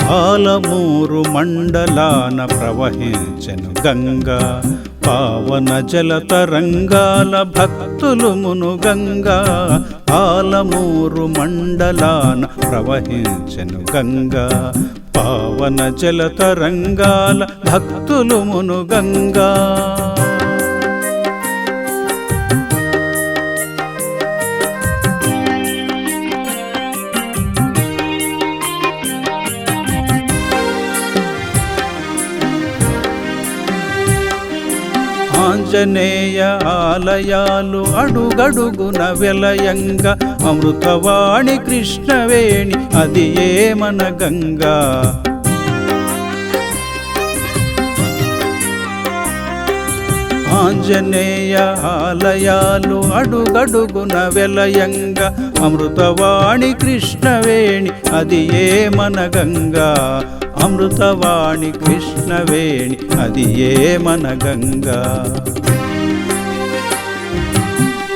పాలమూరు మండలాన ప్రవహించెను గంగా, పావన జల తరంగాల భక్తులు మునుగంగా. పాలమూరు మండలాన ప్రవహించెను గంగా, పావన జల తరంగాల భక్తులు మునుగంగా. ఆంజనేయ ఆలయాలు అడుగడుగున వెలయంగా, అమృతవాణి కృష్ణవేణి అది ఏ మన గంగా. ఆంజనేయ ఆలయాలు అడుగడుగున వెలయంగా, అమృతవాణి కృష్ణవేణి అది ఏ మన గంగా. అమృతవాణి కృష్ణవేణి అది ఏ మన గంగా.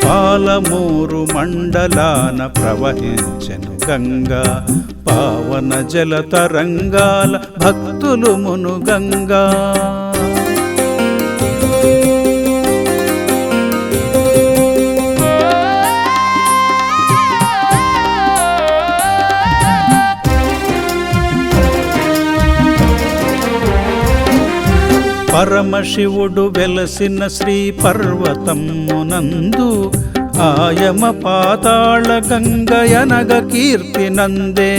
పాలమూరు మండలాన ప్రవహించెను గంగా, పావన జల తరంగాల భక్తులు మునుగంగా. పరమశివుడు వెలసిన శ్రీ పర్వతమునందు, ఆయమ పాతాళ గంగయనగ కీర్తి నందే.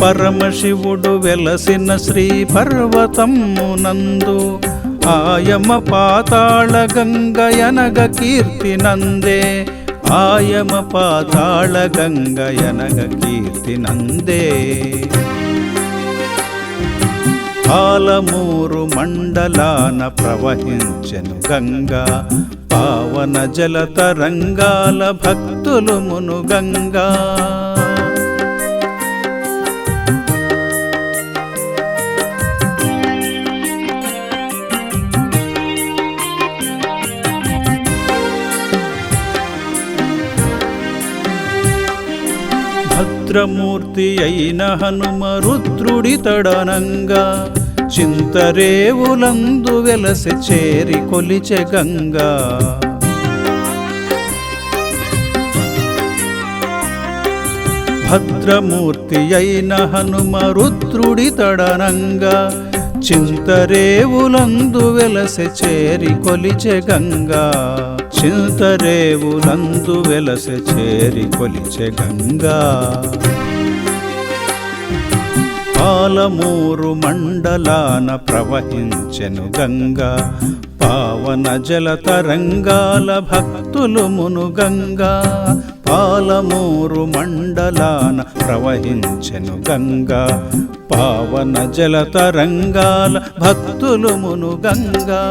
పరమశివుడు వెలసిన శ్రీ పర్వతమునందు, ఆయమ పాతాళ గంగయనగ కీర్తి నందే. ఆయమ పాతాళ గంగయనగ కీర్తి నందే. పాలమూరు మండలాన ప్రవహించెను గంగా, పావన జల తరంగాల భక్తులు మునుగంగా. భద్రమూర్తి అయిన హనుమ రుద్రుడి తడనంగా, చింతరేవులందు వెలసి చేరి కొలిచె గంగా. భద్రమూర్తి అయిన హనుమ రుద్రుడి తడనంగా, చింతరేవులందు వెలసి చేరి కొలిచె గంగా. చింతరేవులందు వెలసి చేరి కొలిచె గంగా. పాలమూరు మండలాన ప్రవహించెను గంగా, పావన జల తరంగాల భక్తులు మునుగంగా. పాలమూరు మండలాన ప్రవహించెను గంగా, పావన జల తరంగాల భక్తులు మునుగంగా.